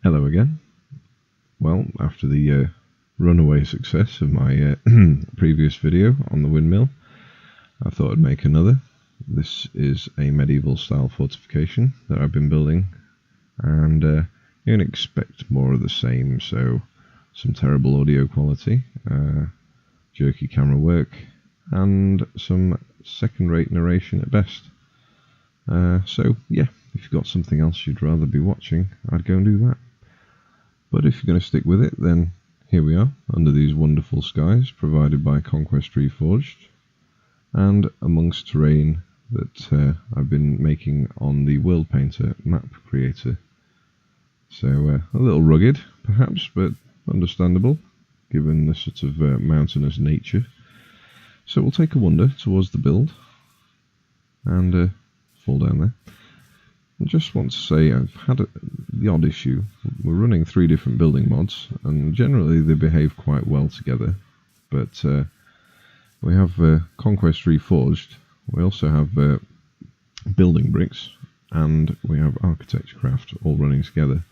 Hello again. Well, after the runaway success of my previous video on the windmill, I thought I'd make another. This is a medieval style fortification that I've been building, and you can expect more of the same, so some terrible audio quality, jerky camera work, and some second-rate narration at best. So yeah, if you've got something else you'd rather be watching, I'd go and do that. But if you're going to stick with it, then here we are, under these wonderful skies provided by Conquest Reforged, and amongst terrain that I've been making on the World Painter map creator. So a little rugged, perhaps, but understandable, given the sort of mountainous nature. So we'll take a wander towards the build, and fall down there. I just want to say I've had the odd issue. We're running 3 different building mods, and generally they behave quite well together. But we have Conquest Reforged, we also have Building Bricks, and we have Architecturcraft all running together.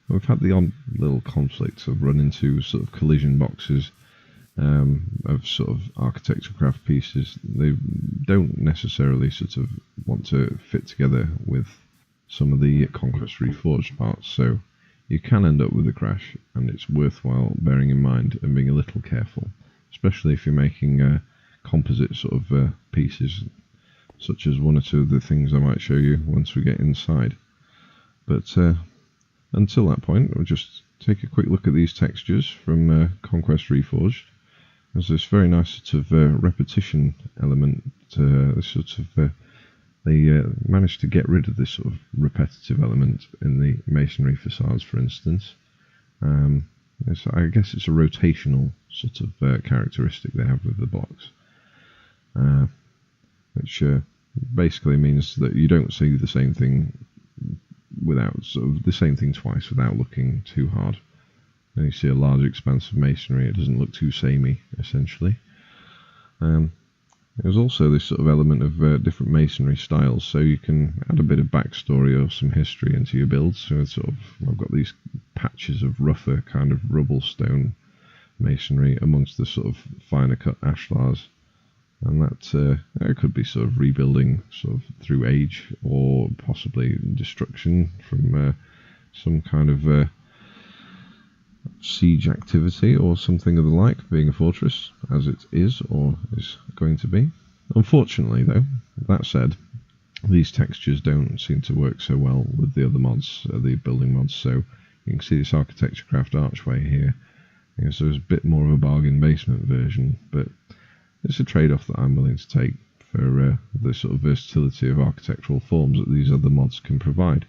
We've had the odd little conflicts of run into sort of collision boxes of sort of Architecturcraft pieces. They don't necessarily sort of want to fit together with some of the Conquest Reforged parts, so you can end up with a crash, and it's worthwhile bearing in mind and being a little careful, especially if you're making composite sort of pieces, such as one or two of the things I might show you once we get inside. But until that point, we'll just take a quick look at these textures from Conquest Reforged. There's this very nice sort of repetition element, sort of they managed to get rid of this sort of repetitive element in the masonry facades, for instance. I guess it's a rotational sort of characteristic they have with the blocks, which basically means that you don't see the same thing twice without looking too hard. And you see a large expanse of masonry, it doesn't look too samey, essentially. There's also this sort of element of different masonry styles, so you can add a bit of backstory or some history into your builds. So it's sort of, I've got these patches of rougher kind of rubble stone masonry amongst the sort of finer cut ashlars, and that it could be sort of rebuilding sort of through age, or possibly destruction from some kind of siege activity or something of the like, being a fortress, as it is or is going to be. Unfortunately though, that said, these textures don't seem to work so well with the other mods, the building mods. So you can see this Architecturcraft archway here. I guess there's a bit more of a bargain basement version, but it's a trade-off that I'm willing to take for the sort of versatility of architectural forms that these other mods can provide.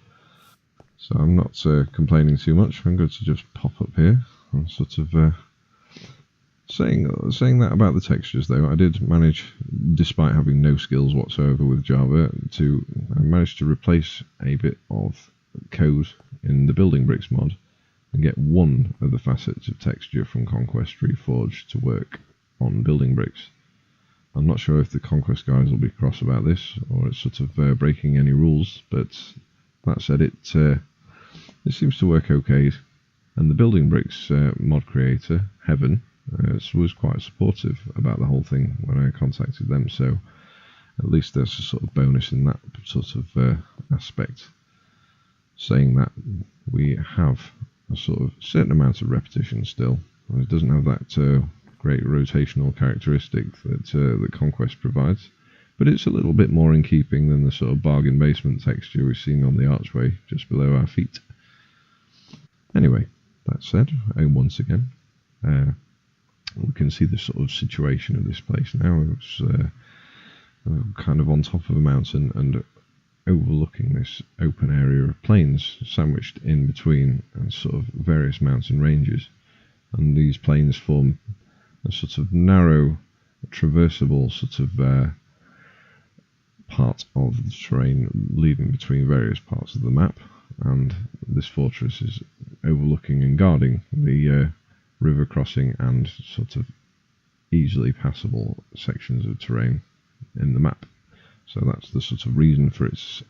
So I'm not complaining too much. I'm going to just pop up here and sort of saying that about the textures. Though I did manage, despite having no skills whatsoever with Java, I managed to replace a bit of code in the Building Bricks mod and get one of the facets of texture from Conquest Reforged to work on Building Bricks. I'm not sure if the Conquest guys will be cross about this, or it's sort of breaking any rules, but that said, it seems to work okay. And the Building Bricks mod creator, Heaven, was quite supportive about the whole thing when I contacted them, so at least there's a sort of bonus in that sort of aspect, saying that we have a sort of certain amount of repetition still. It doesn't have that great rotational characteristic that Conquest provides, but it's a little bit more in keeping than the sort of bargain basement texture we've seen on the archway just below our feet. Anyway, that said, once again, we can see the sort of situation of this place now. It's kind of on top of a mountain and overlooking this open area of plains sandwiched in between and sort of various mountain ranges. And these plains form a sort of narrow, traversable sort of part of the terrain leading between various parts of the map, and this fortress is overlooking and guarding the river crossing and sort of easily passable sections of terrain in the map. So that's the sort of reason for its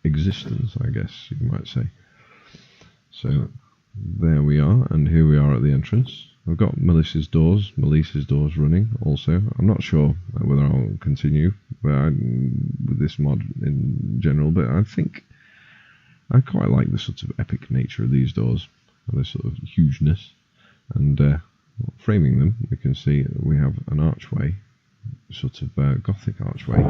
existence, I guess you might say. So there we are, and here we are at the entrance. I've got Melissa's doors running also. I'm not sure whether I'll continue with this mod in general, but I think I quite like the sort of epic nature of these doors, and this sort of hugeness. And framing them, we can see that we have an archway, sort of Gothic archway,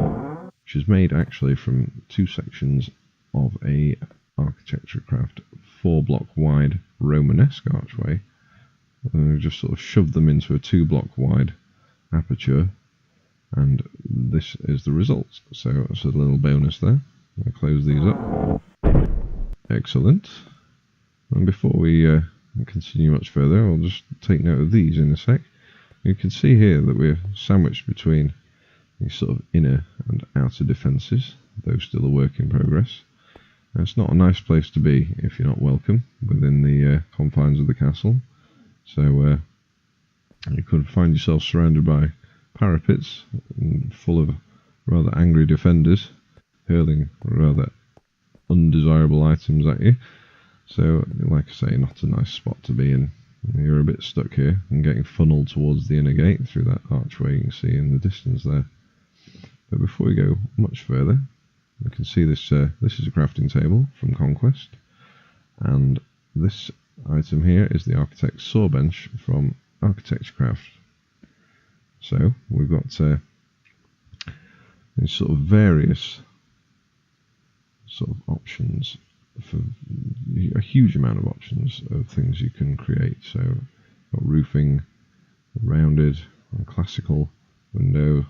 which is made actually from two sections of a Architecturcraft 4-block wide Romanesque archway. And we just sort of shoved them into a 2-block wide aperture, and this is the result. So it's a little bonus there. I'll close these up. Excellent. And before we continue much further, I'll just take note of these in a sec. You can see here that we're sandwiched between these sort of inner and outer defences, though still a work in progress. And it's not a nice place to be if you're not welcome within the confines of the castle. So you could find yourself surrounded by parapets full of rather angry defenders hurling rather undesirable items at you. So, like I say, not a nice spot to be in. You're a bit stuck here and getting funneled towards the inner gate through that archway you can see in the distance there. But before we go much further, you can see this. This is a crafting table from Conquest, and this item here is the Architect's saw bench from Architecturcraft. So we've got these sort of various sort of options for a huge amount of options of things you can create. So got roofing, rounded, and classical, window,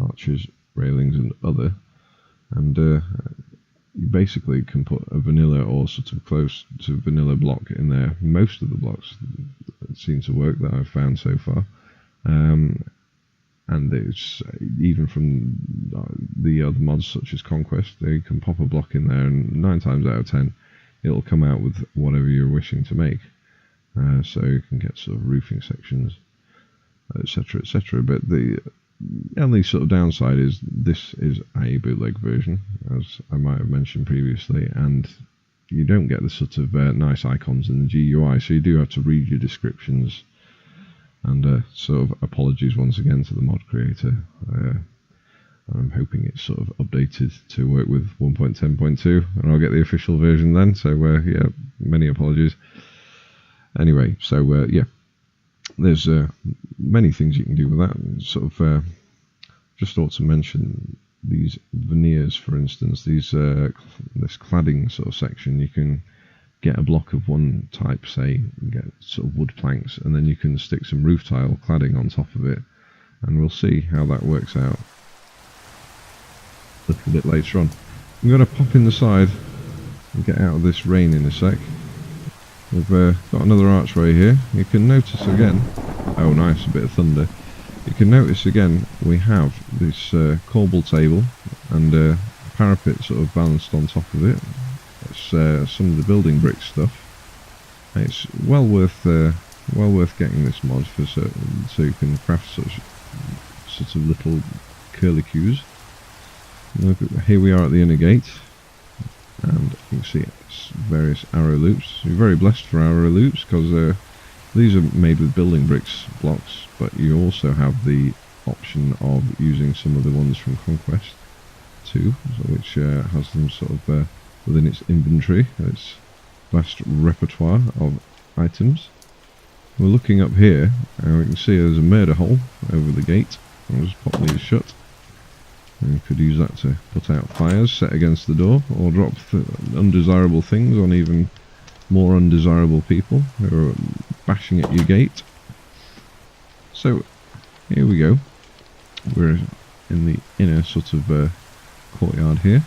arches, railings, and other. And you basically can put a vanilla or sort of close to vanilla block in there. Most of the blocks seem to work that I've found so far. And it's even from the other mods such as Conquest, they can pop a block in there, and 9 times out of 10 it'll come out with whatever you're wishing to make. So you can get sort of roofing sections, etc, etc. But the only sort of downside is this is a bootleg version, as I might have mentioned previously, and you don't get the sort of nice icons in the GUI, so you do have to read your descriptions. And sort of apologies once again to the mod creator. I'm hoping it's sort of updated to work with 1.10.2, and I'll get the official version then. So yeah, many apologies. Anyway, so yeah, there's many things you can do with that. Sort of just thought to mention these veneers, for instance. These this cladding sort of section, you can get a block of one type, say, get sort of wood planks, and then you can stick some roof tile cladding on top of it, and we'll see how that works out a little bit later on. I'm going to pop in the side and get out of this rain in a sec. We've got another archway here. You can notice again, oh nice, a bit of thunder. You can notice again we have this corbel table and a parapet sort of balanced on top of it. It's some of the building brick stuff. It's well worth getting this mod for so you can craft such sort of little curlicues. Here we are at the inner gate, and you can see it's various arrow loops. You're very blessed for arrow loops because these are made with building bricks blocks, but you also have the option of using some of the ones from Conquest too, which has them sort of within its inventory, its vast repertoire of items. We're looking up here, and we can see there's a murder hole over the gate. I'll just pop these shut. And you could use that to put out fires set against the door, or drop undesirable things on even more undesirable people who are bashing at your gate. So, here we go. We're in the inner sort of courtyard here.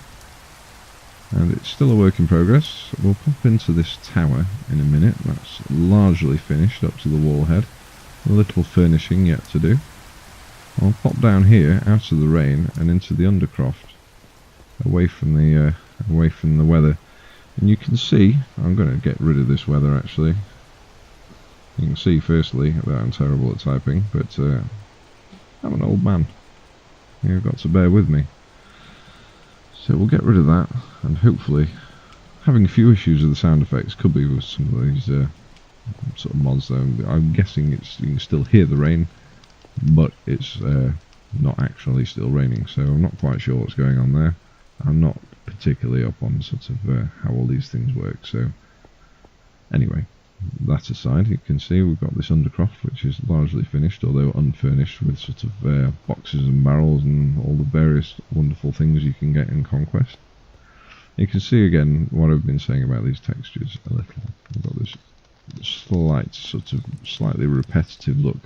And it's still a work in progress. We'll pop into this tower in a minute. That's largely finished up to the wall head. A little furnishing yet to do. I'll pop down here out of the rain and into the Undercroft, away from the weather. And you can see, I'm going to get rid of this weather actually. You can see firstly that I'm terrible at typing, but I'm an old man. You've got to bear with me. So we'll get rid of that, and hopefully having a few issues with the sound effects. Could be with some of these sort of mods though. I'm guessing you can still hear the rain, but it's not actually still raining, so I'm not quite sure what's going on there. I'm not particularly up on sort of how all these things work, so anyway, that aside, you can see we've got this Undercroft, which is largely finished, although unfurnished, with sort of boxes and barrels and all the various wonderful things you can get in Conquest. You can see again what I've been saying about these textures a little. We've got this slight, sort of slightly repetitive look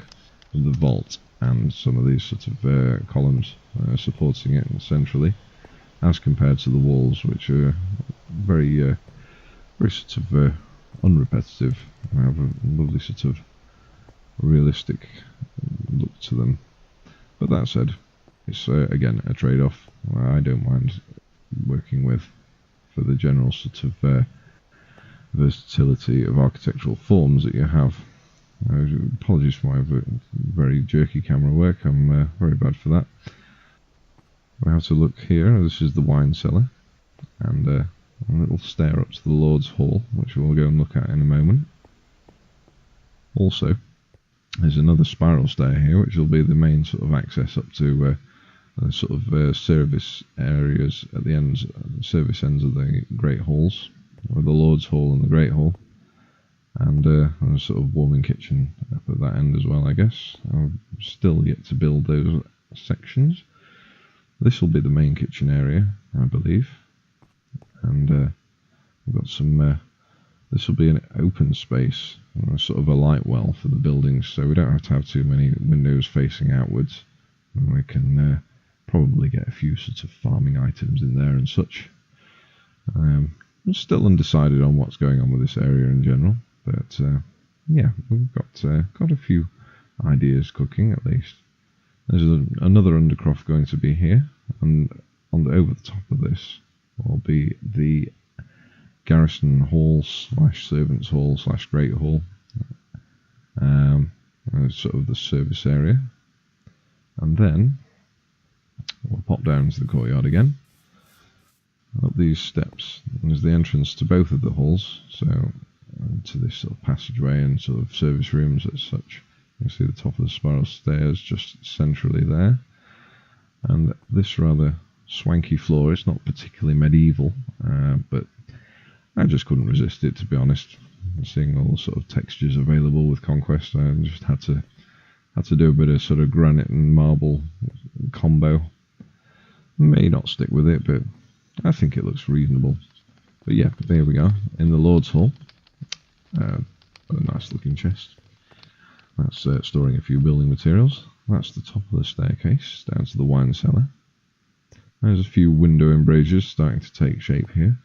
of the vault and some of these sort of columns supporting it centrally, as compared to the walls, which are very sort of unrepetitive. They have a lovely sort of realistic look to them. But that said, it's again a trade-off I don't mind working with for the general sort of versatility of architectural forms that you have. Apologies for my very jerky camera work, I'm very bad for that. We have to look here. This is the wine cellar, and a little stair up to the Lord's Hall, which we'll go and look at in a moment. Also, there's another spiral stair here, which will be the main sort of access up to sort of service areas at the ends, service ends of the Great Halls, or the Lord's Hall and the Great Hall, and a sort of warming kitchen up at that end as well, I guess. I've still yet to build those sections. This will be the main kitchen area, I believe, and we've got some. This will be an open space, sort of a light well for the buildings, so we don't have to have too many windows facing outwards, and we can probably get a few sort of farming items in there and such. I'm still undecided on what's going on with this area in general, but yeah, we've got a few ideas cooking at least. There's another Undercroft going to be here, and over the top of this will be the Garrison Hall / Servants Hall / Great Hall, sort of the service area, and then we'll pop down to the courtyard again. Up these steps, there's the entrance to both of the halls, so to this sort of passageway and sort of service rooms as such. You can see the top of the spiral stairs just centrally there, and this rather swanky floor. It's not particularly medieval, but I just couldn't resist it, to be honest. Seeing all the sort of textures available with Conquest, I just had to do a bit of sort of granite and marble combo. May not stick with it, but I think it looks reasonable. But yeah, there we are in the Lord's Hall. A nice looking chest. That's storing a few building materials. That's the top of the staircase down to the wine cellar. There's a few window embrasures starting to take shape here,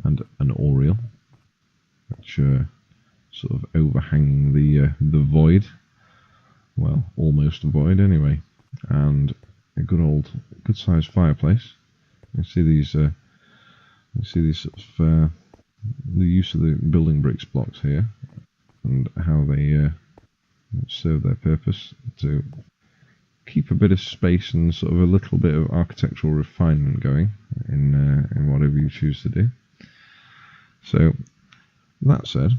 and an oriel, which sort of overhanging the void. Well, almost a void anyway, and a good sized fireplace. You see these sort of the use of the building bricks blocks here, and how they serve their purpose to keep a bit of space and sort of a little bit of architectural refinement going in whatever you choose to do. So, that said,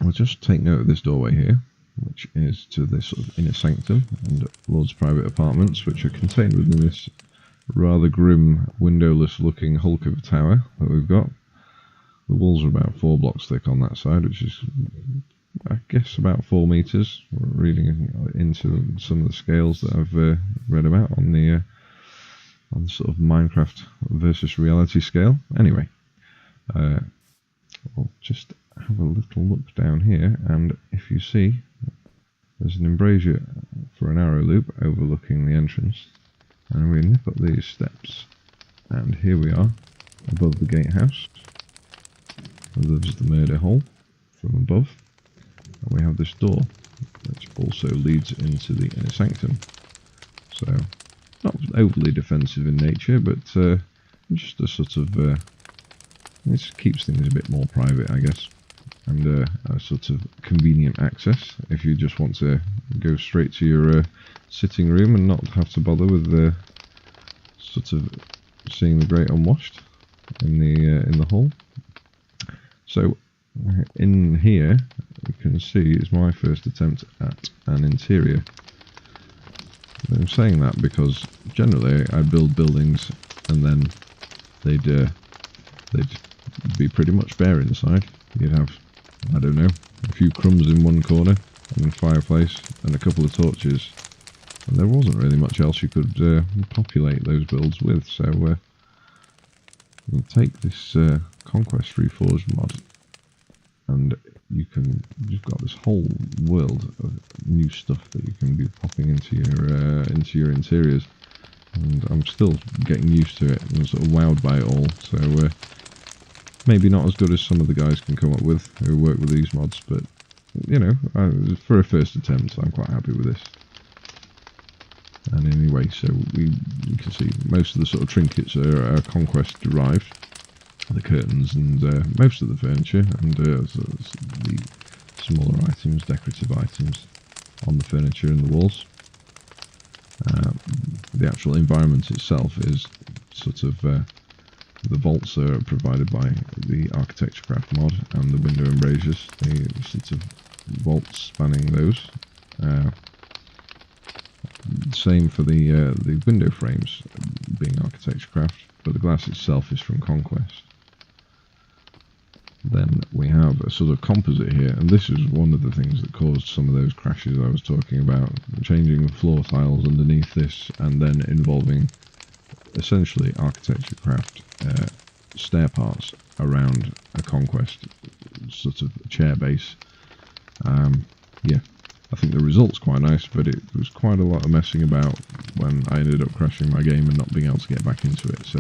we'll just take note of this doorway here, which is to this sort of inner sanctum and Lord's private apartments, which are contained within this rather grim, windowless looking hulk of a tower that we've got. The walls are about 4 blocks thick on that side, which is, I guess, about 4 meters, reading into some of the scales that I've read about on the sort of Minecraft versus reality scale. Anyway, we'll just have a little look down here, and if you see, there's an embrasure for an arrow loop overlooking the entrance, and we nip up these steps, and here we are above the gatehouse. There's the murder hole from above, and we have this door which also leads into the inner sanctum. So not overly defensive in nature, but just a sort of this keeps things a bit more private, I guess, and a sort of convenient access if you just want to go straight to your sitting room and not have to bother with sort of seeing the grate unwashed. in the hall. So in here you can see is my first attempt at an interior. I'm saying that because generally I build buildings and then they'd be pretty much bare inside. You'd have, I don't know, a few crumbs in one corner and a fireplace and a couple of torches, and there wasn't really much else you could populate those builds with. So we'll take this Conquest Reforged mod, and you've got this whole world of new stuff that you can be popping into your interiors, and I'm still getting used to it and sort of wowed by it all. So maybe not as good as some of the guys can come up with who work with these mods, but you know, for a first attempt I'm quite happy with this. And anyway, so you can see most of the sort of trinkets are Conquest derived. The curtains and most of the furniture, and sort of the smaller items, decorative items on the furniture and the walls. The actual environment itself is sort of the vaults are provided by the Architecturecraft mod, and the window embrasures, the sort of vaults spanning those. Same for the window frames being Architecturecraft, but the glass itself is from Conquest. Then we have a sort of composite here, and this is one of the things that caused some of those crashes I was talking about, changing the floor tiles underneath this and then involving essentially Architecturecraft stair parts around a Conquest sort of chair base. Yeah, I think the result's quite nice, but it was quite a lot of messing about when I ended up crashing my game and not being able to get back into it. So,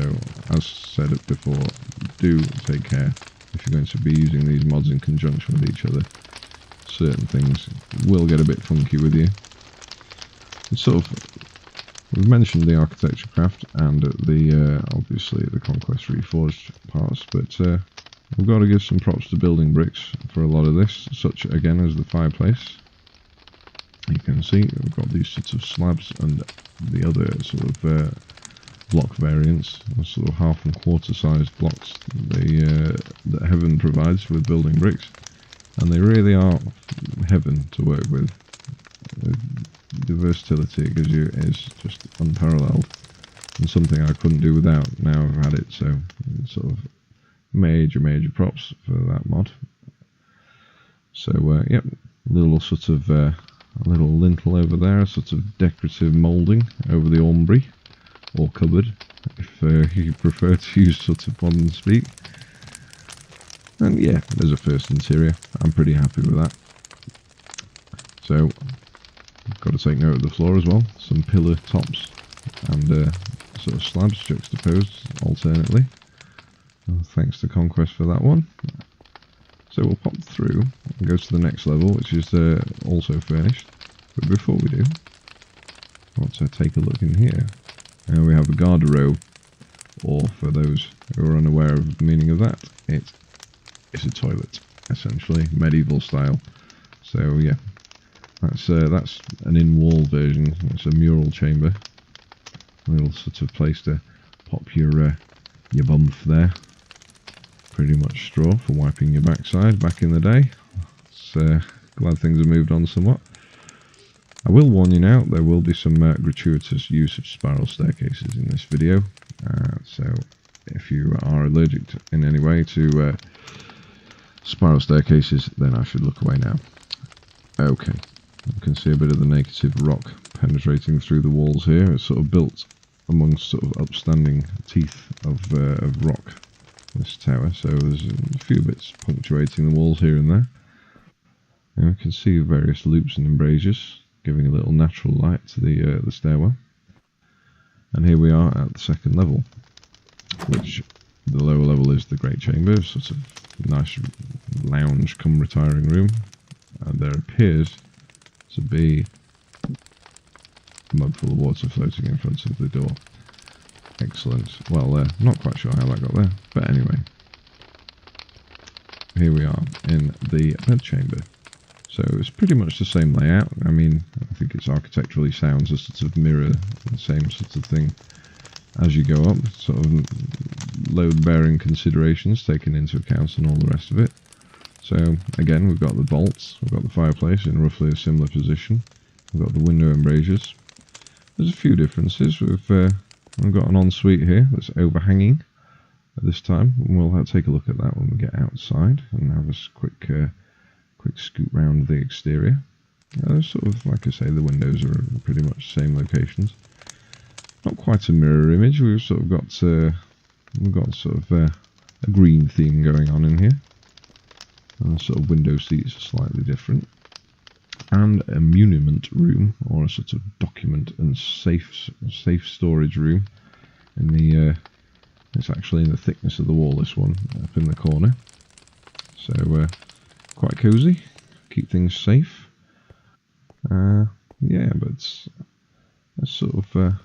as said it before, do take care if you're going to be using these mods in conjunction with each other. Certain things will get a bit funky with you. It's sort of, we've mentioned the Architecturecraft and the obviously the Conquest Reforged parts, but we've got to give some props to building bricks for a lot of this, such again as the fireplace. You can see we've got these sorts of slabs and the other sort of block variants, sort of half and quarter sized blocks that Heaven provides with building bricks, and they really are heaven to work with. The versatility it gives you is just unparalleled, and something I couldn't do without. Now I've had it, so sort of major props for that mod. So yep, little sort of a little lintel over there, a sort of decorative moulding over the aumbrey or cupboard, if you prefer to use sort of modern speak. And yeah, there's a first interior. I'm pretty happy with that. So got to take note of the floor as well. Some pillar tops and sort of slabs juxtaposed alternately. Thanks to Conquest for that one. So we'll pop through and go to the next level, which is also furnished. But before we do, let's take a look in here. Now we have a garderobe, or for those who are unaware of the meaning of that, it is a toilet, essentially, medieval style. So yeah, that's an in-wall version. It's a mural chamber, a little sort of place to pop your bump there. Pretty much straw for wiping your backside back in the day. So glad things have moved on somewhat. I will warn you now, there will be some gratuitous use of spiral staircases in this video, so if you are allergic in any way to spiral staircases, then I should look away now. Okay, you can see a bit of the native rock penetrating through the walls here. It's sort of built amongst sort of upstanding teeth of rock, this tower, so there's a few bits punctuating the walls here and there. And you can see various loops and embrasures, giving a little natural light to the stairwell. And here we are at the second level, which the lower level is the great chamber, sort of nice lounge come retiring room, and there appears to be a mug full of water floating in front of the door. Excellent. Well, not quite sure how that got there, but anyway, here we are in the bedchamber. So it's pretty much the same layout. I mean, I think it's architecturally sound to sort of mirror the same sort of thing as you go up. Sort of load-bearing considerations taken into account and all the rest of it. So again, we've got the bolts, we've got the fireplace in roughly a similar position, we've got the window embrasures. There's a few differences. We've got an ensuite here that's overhanging at this time, and we'll take a look at that when we get outside and have a quick scoot round the exterior. Sort of, like I say, the windows are pretty much the same locations. Not quite a mirror image. We've sort of got sort of a green theme going on in here. And the sort of window seats are slightly different. And a muniment room, or a sort of document and safe storage room. It's actually in the thickness of the wall, this one, up in the corner. So quite cosy. Keep things safe. Yeah, but it's sort of.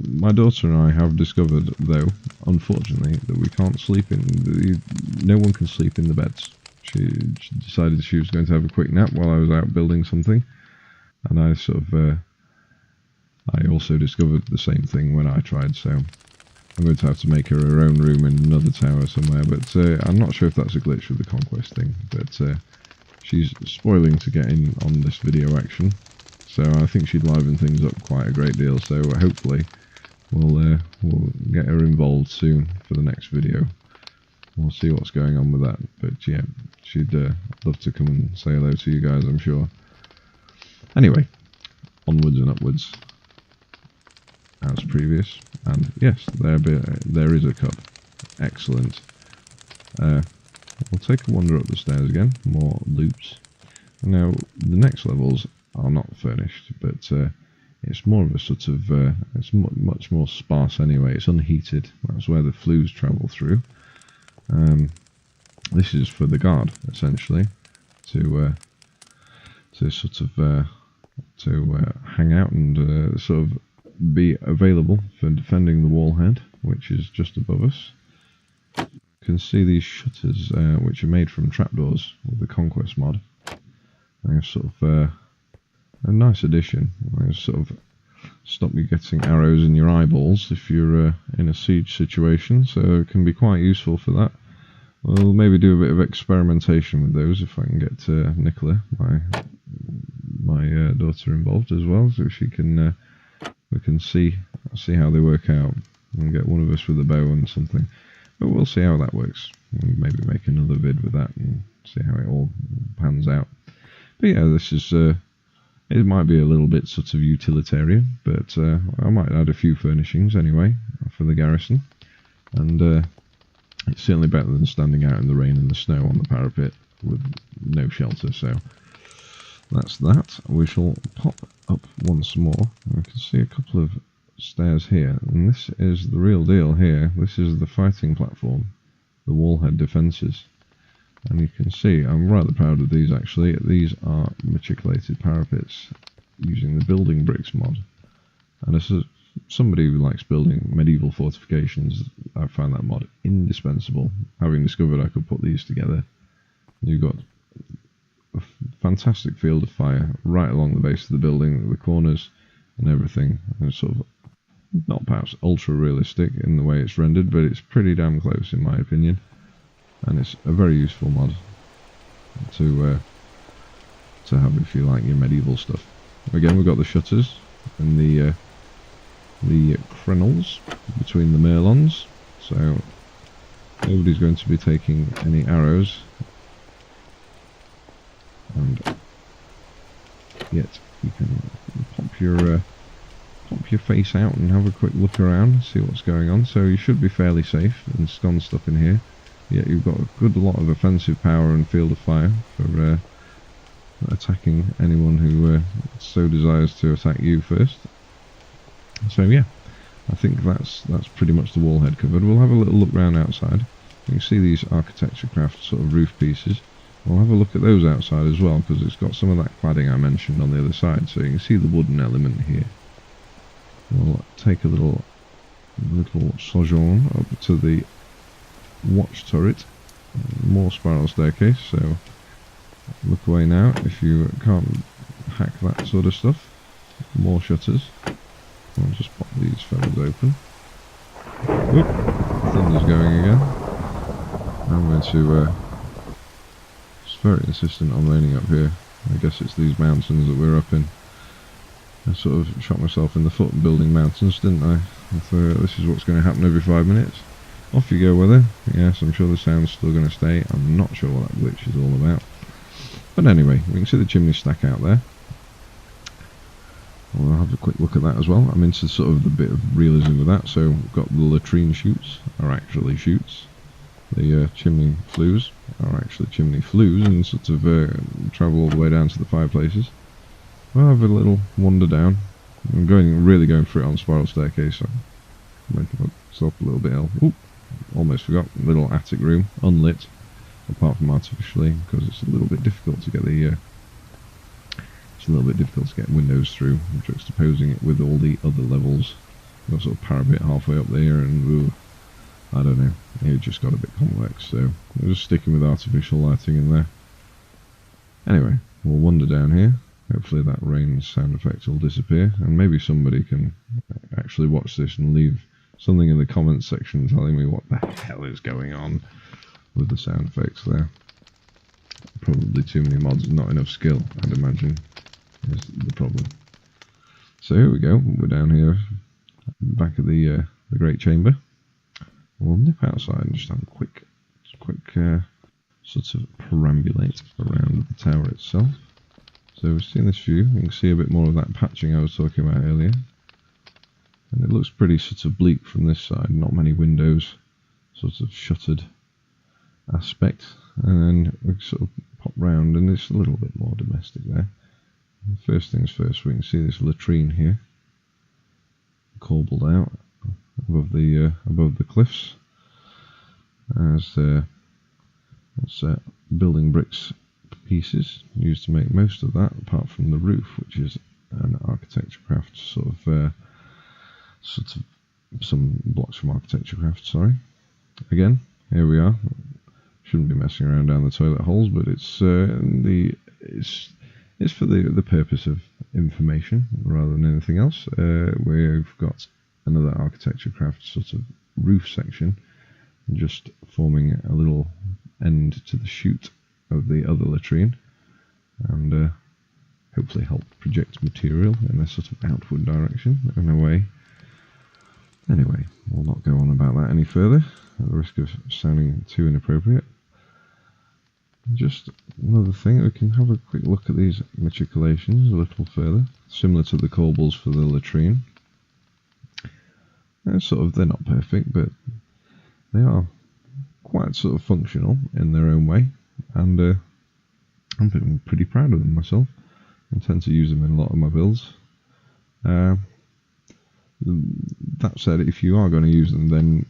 My daughter and I have discovered, though, unfortunately, that we can't sleep in. No one can sleep in the beds. She decided she was going to have a quick nap while I was out building something, and I also discovered the same thing when I tried. So I'm going to have to make her own room in another tower somewhere. But I'm not sure if that's a glitch with the Conquest thing. But she's spoiling to get in on this video action. So I think she'd liven things up quite a great deal, so hopefully we'll get her involved soon for the next video. We'll see what's going on with that, but yeah, she'd love to come and say hello to you guys, I'm sure. Anyway, onwards and upwards, as previous, and yes, there is a cup. Excellent. We'll take a wander up the stairs again, more loops. Now, the next levels are not furnished, but it's more of a sort of it's much more sparse anyway. It's unheated. That's where the flues travel through. This is for the guard, essentially, to sort of hang out and sort of be available for defending the wall head, which is just above us. You can see these shutters, which are made from trapdoors with the Conquest mod. They're sort of a nice addition. They sort of stop you getting arrows in your eyeballs if you're in a siege situation, so it can be quite useful for that. We'll maybe do a bit of experimentation with those if I can get Nicola, my daughter, involved as well, so she can we can see how they work out and get one of us with a bow and something. But we'll see how that works. We'll maybe make another vid with that and see how it all pans out. But yeah, this is it might be a little bit sort of utilitarian, but I might add a few furnishings anyway for the garrison, and it's certainly better than standing out in the rain and the snow on the parapet with no shelter. So that's that. We shall pop up once more. I can see a couple of stairs here, and this is the real deal here. This is the fighting platform, the wallhead defences. And you can see, I'm rather proud of these actually. These are matriculated parapets using the building bricks mod. And as somebody who likes building medieval fortifications, I find that mod indispensable. Having discovered I could put these together, you've got a fantastic field of fire right along the base of the building, the corners and everything. And it's sort of not perhaps ultra realistic in the way it's rendered, but it's pretty damn close in my opinion. And it's a very useful mod to have if you like your medieval stuff. Again, we've got the shutters and the crenels between the merlons, so nobody's going to be taking any arrows, and yet you can pop your face out and have a quick look around, see what's going on. So you should be fairly safe and ensconced up in here. Yet you've got a good lot of offensive power and field of fire for attacking anyone who so desires to attack you first. So yeah, I think that's pretty much the wall head covered. We'll have a little look round outside. You can see these architecture craft sort of roof pieces. We'll have a look at those outside as well, because it's got some of that cladding I mentioned on the other side, so you can see the wooden element here. We'll take a little sojourn up to the watch turret, more spiral staircase, so look away now if you can't hack that sort of stuff. More shutters. I'll just pop these fellas open. Oop. thunder's going again. I'm going to... it's very insistent on raining up here. I guess it's these mountains that we're up in. I sort of shot myself in the foot building mountains, didn't I? I thought, this is what's going to happen every 5 minutes. Off you go, weather. Yes, I'm sure the sound's still going to stay. I'm not sure what that glitch is all about. But anyway, we can see the chimney stack out there. I'll have a quick look at that as well. I'm into sort of the bit of realism with that. So we've got the latrine chutes are actually chutes. The chimney flues are actually chimney flues and sort of travel all the way down to the fireplaces. I'll have a little wander down. I'm really going for it on spiral staircase, so I'm making myself a little bit ill. Ooh, almost forgot. Little attic room, unlit, apart from artificially, because it's a little bit difficult to get the windows through, juxtaposing it with all the other levels. I've got sort of parapet halfway up there, and I don't know, it just got a bit complex, so we're just sticking with artificial lighting in there. Anyway, we'll wander down here. Hopefully that rain sound effect will disappear, and maybe somebody can actually watch this and leave something in the comments section telling me what the hell is going on with the sound effects there. Probably too many mods and not enough skill, I'd imagine, is the problem. So here we go, we're down here, back of the Great Chamber. We'll nip outside and just have a quick sort of perambulate around the tower itself. So we've seen this view, you can see a bit more of that patching I was talking about earlier. And it looks pretty sort of bleak from this side, not many windows, sort of shuttered aspect. And then we sort of pop round and it's a little bit more domestic there. First things first, we can see this latrine here, corbelled out above the cliffs. As building bricks pieces used to make most of that, apart from the roof, which is an architecture craft sort of some blocks from architecture craft. Sorry. Again, here we are. Shouldn't be messing around down the toilet holes, but it's for the purpose of information rather than anything else. We've got another architecture craft sort of roof section, just forming a little end to the chute of the other latrine, and hopefully help project material in a sort of outward direction in a way. Anyway, we'll not go on about that any further at the risk of sounding too inappropriate. Just another thing, we can have a quick look at these matriculations a little further, similar to the corbels for the latrine. They're not perfect, but they are quite sort of functional in their own way, and I'm pretty proud of them myself. I tend to use them in a lot of my builds. That said, if you are going to use them, then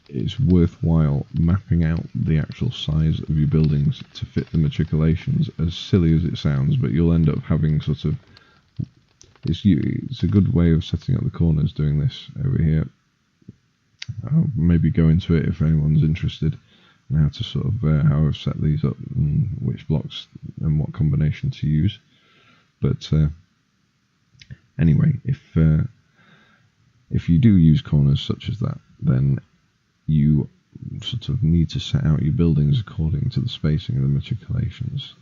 it's worthwhile mapping out the actual size of your buildings to fit the matriculations, as silly as it sounds, but you'll end up having sort of... It's a good way of setting up the corners doing this over here. I'll maybe go into it if anyone's interested in how to sort of how I've set these up and which blocks and what combination to use. But anyway, if you do use corners such as that, then you sort of need to set out your buildings according to the spacing of the matriculations,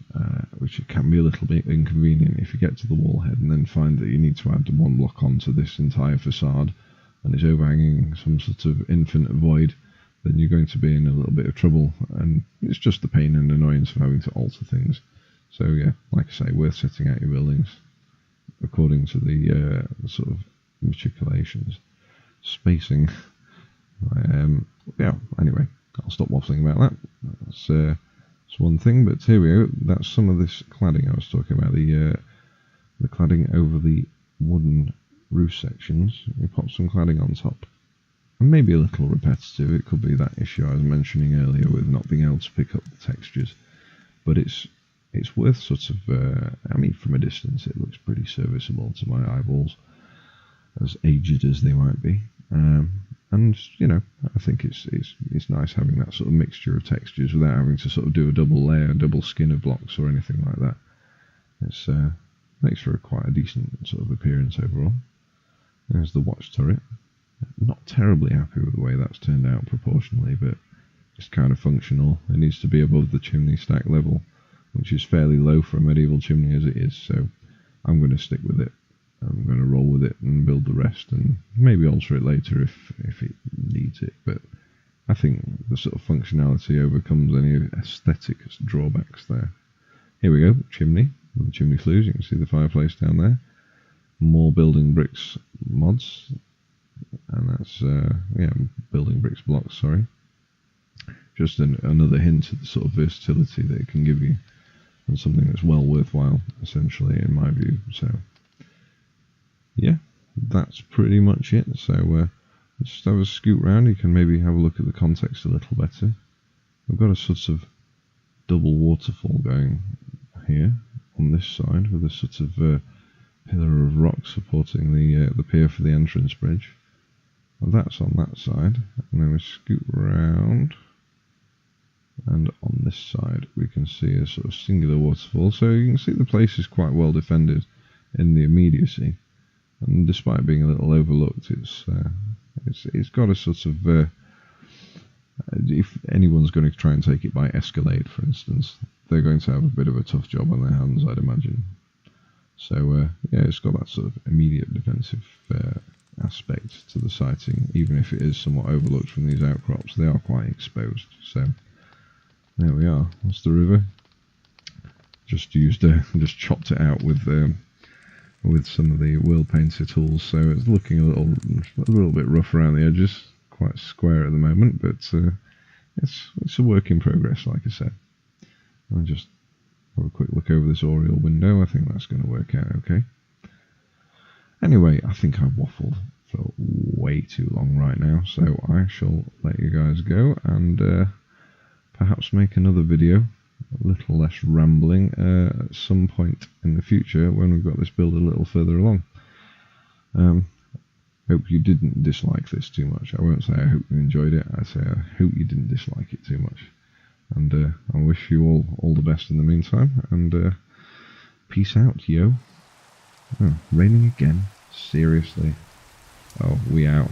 which can be a little bit inconvenient if you get to the wall head and then find that you need to add one block onto this entire facade and it's overhanging some sort of infinite void. Then you're going to be in a little bit of trouble, and it's just the pain and annoyance of having to alter things. So yeah, like I say, worth setting out your buildings according to the sort of matriculations. Spacing. Yeah, anyway, I'll stop waffling about that. That's one thing, but here we go. That's some of this cladding I was talking about, the cladding over the wooden roof sections. We pop some cladding on top. And maybe a little repetitive, it could be that issue I was mentioning earlier with not being able to pick up the textures. But it's worth sort of, I mean, from a distance it looks pretty serviceable to my eyeballs, as aged as they might be. And, you know, I think it's nice having that sort of mixture of textures without having to sort of do a double layer, double skin of blocks or anything like that. It's makes for quite a decent sort of appearance overall. There's the watch turret. Not terribly happy with the way that's turned out proportionally, but it's kind of functional. It needs to be above the chimney stack level, which is fairly low for a medieval chimney as it is, so I'm going to stick with it. I'm going to roll with it and build the rest, and maybe alter it later if it needs it, but I think the sort of functionality overcomes any aesthetic drawbacks there. Here we go, chimney, the chimney flues. You can see the fireplace down there. More building bricks mods, and that's building bricks blocks, sorry. Just another hint at the sort of versatility that it can give you, and something that's well worthwhile, essentially, in my view. So yeah, that's pretty much it. So just have a scoot round. You can maybe have a look at the context a little better. We've got a sort of double waterfall going here on this side, with a sort of pillar of rock supporting the pier for the entrance bridge. Well, that's on that side, and then we scoot round, and on this side we can see a sort of singular waterfall. So you can see the place is quite well defended in the immediacy, and despite being a little overlooked, it's got a sort of if anyone's going to try and take it by escalade, for instance, they're going to have a bit of a tough job on their hands, I'd imagine. So yeah, it's got that sort of immediate defensive aspect to the sighting, even if it is somewhat overlooked from these outcrops. They are quite exposed. So there we are. That's the river. Just chopped it out with some of the world painter tools, so it's looking a little bit rough around the edges, quite square at the moment, but it's a work in progress, like I said. I'll just have a quick look over this oriel window. I think that's going to work out okay. Anyway, I think I've waffled for way too long right now, so I shall let you guys go and perhaps make another video, a little less rambling, at some point in the future when we've got this build a little further along. Hope you didn't dislike this too much. I won't say I hope you enjoyed it, I say I hope you didn't dislike it too much. And I wish you all the best in the meantime, and peace out, yo. Oh, raining again? Seriously? Oh, we out.